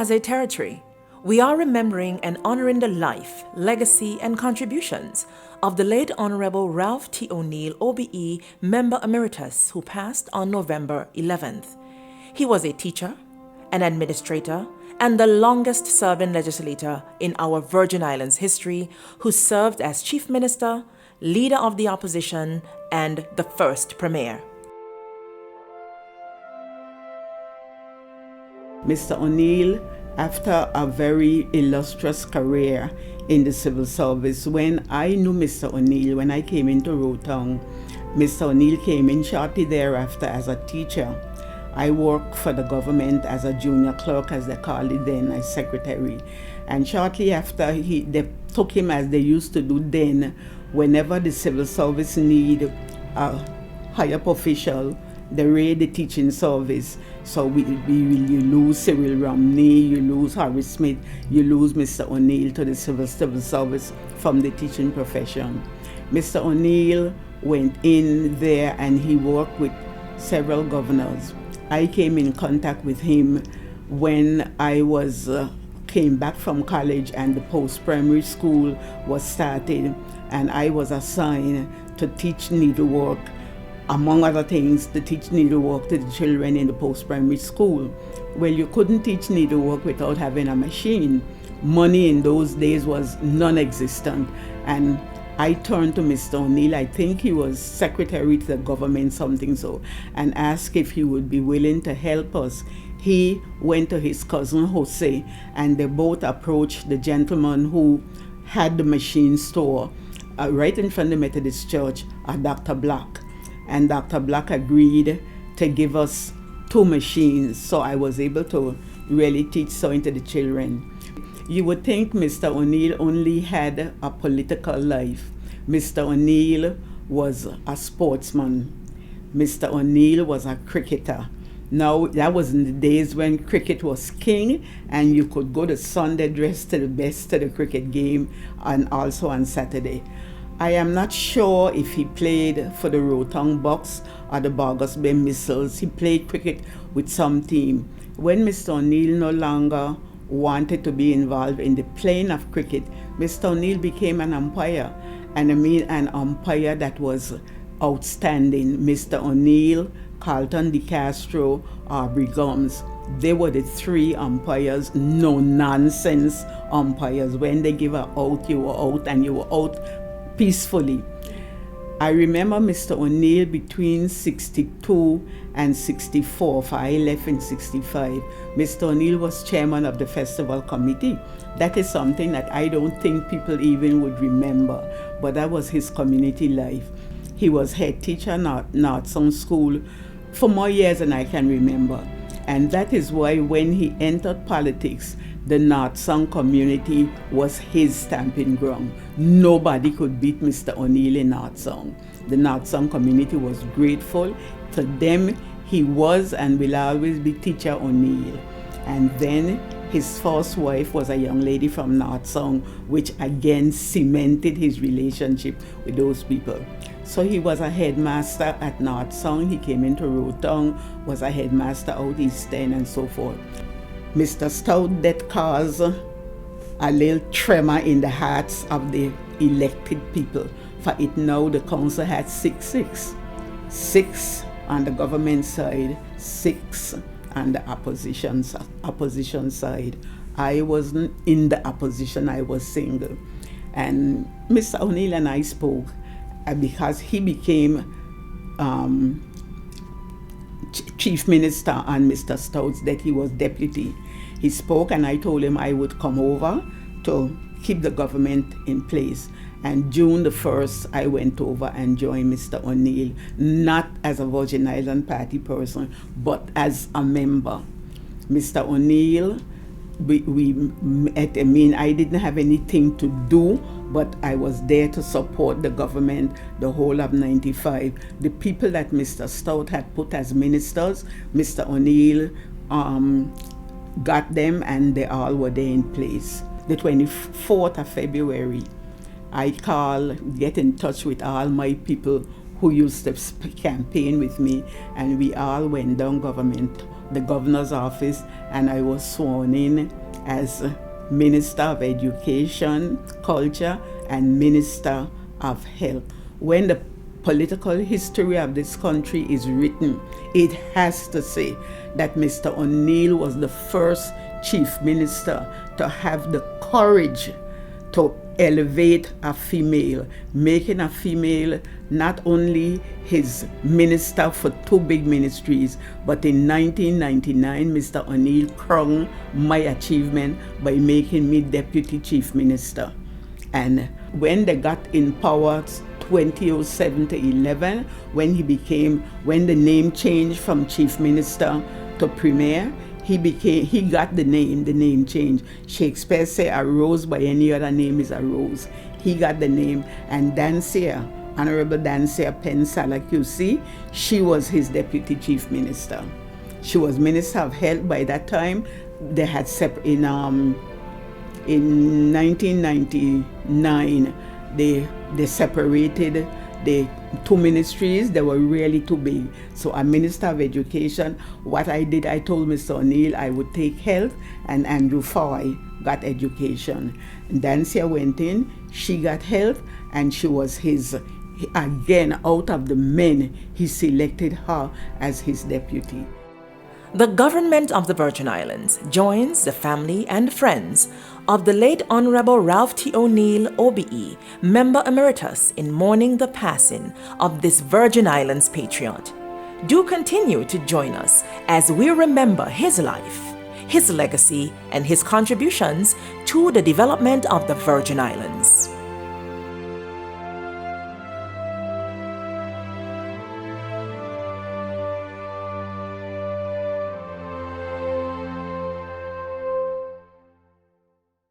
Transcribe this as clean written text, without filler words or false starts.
as a territory, we are remembering and honoring the life, legacy, and contributions of the late Honourable Ralph T. O'Neill, OBE, Member Emeritus, who passed on November 11th. He was a teacher, an administrator, and the longest-serving legislator in our Virgin Islands history, who served as Chief Minister, Leader of the Opposition, and the first Premier. Mr. O'Neill, after a very illustrious career in the civil service, when I knew Mr. O'Neill, when I came into Rotong, Mr. O'Neill came in shortly thereafter as a teacher. I worked for the government as a junior clerk, as they called it then, as secretary. And shortly after, they took him, as they used to do then, whenever the civil service need a higher official, they raid the teaching service. So you lose Cyril Romney, you lose Harry Smith, you lose Mr. O'Neill to the civil service from the teaching profession. Mr. O'Neill went in there and he worked with several governors. I came in contact with him when I came back from college and the post-primary school was started, and I was assigned to teach needlework, among other things, to teach needlework to the children in the post-primary school. Well, you couldn't teach needlework without having a machine. Money in those days was non-existent, and I turned to Mr. O'Neill, I think he was secretary to the government, something so, and asked if he would be willing to help us. He went to his cousin Jose, and they both approached the gentleman who had the machine store right in front of the Methodist Church, Dr. Black. And Dr. Black agreed to give us 2 machines, so I was able to really teach sewing to the children. You would think Mr. O'Neill only had a political life. Mr. O'Neill was a sportsman. Mr. O'Neill was a cricketer. Now, that was in the days when cricket was king, and you could go to Sunday dressed to the best to the cricket game, and also on Saturday. I am not sure if he played for the Rotong Bucks or the Bargus Bay Missiles. He played cricket with some team. When Mr. O'Neill no longer wanted to be involved in the playing of cricket, Mr. O'Neill became an umpire, and I mean an umpire that was outstanding. Mr. O'Neill, Carlton De Castro, Aubrey Gums. They were the 3 umpires, no nonsense umpires. When they give a out, you were out, and you were out peacefully. I remember Mr. O'Neill between 62 and 64, for I left in 65. Mr. O'Neill was chairman of the festival committee. That is something that I don't think people even would remember, but that was his community life. He was head teacher at North Sound School for more years than I can remember. And that is why when he entered politics, the North Sound community was his stamping ground. Nobody could beat Mr. O'Neill in North Sound. The North Sound community was grateful. To them, he was and will always be Teacher O'Neill. And then his first wife was a young lady from North Sound, which again cemented his relationship with those people. So he was a headmaster at North Sound. He came into Rotong, was a headmaster out East End, and so forth. Mr. Stout death caused a little tremor in the hearts of the elected people. For it now, the council had 6 on the government side, 6 on the opposition side. I wasn't in the opposition, I was single. And Mr. O'Neill and I spoke because he became Chief Minister on Mr. Stout's death. He was deputy. He spoke, and I told him I would come over to keep the government in place. And June the 1st, I went over and joined Mr. O'Neill, not as a Virgin Island Party person, but as a member. Mr. O'Neill, I didn't have anything to do, but I was there to support the government the whole of 95. The people that Mr. Stout had put as ministers, Mr. O'Neill got them, and they all were there in place. The 24th of February, I get in touch with all my people who used to campaign with me, and we all went down Government the governor's office, and I was sworn in as Minister of Education, Culture, and Minister of Health. When the political history of this country is written, it has to say that Mr. O'Neill was the first chief minister to have the courage to elevate a female, making a female not only his minister for two big ministries, but in 1999, Mr. O'Neill crowned my achievement by making me deputy chief minister. And when they got in power, 2007 to 11, when the name changed from chief minister to premier, he got the name changed. Shakespeare said a rose by any other name is a rose. He got the name, and Dancia, Honourable Dancia Pensala QC, she was his deputy chief minister. She was Minister of Health by that time. They had in 1999, they separated the two ministries. They were really too big. So a Minister of Education, what I did, I told Mr. O'Neill I would take health, and Andrew Foy got education. Dancia went in, she got health, and she was his, again, out of the men, he selected her as his deputy. The government of the Virgin Islands joins the family and friends of the late Honourable Ralph T. O'Neill, OBE, Member Emeritus, in mourning the passing of this Virgin Islands patriot. Do continue to join us as we remember his life, his legacy, and his contributions to the development of the Virgin Islands.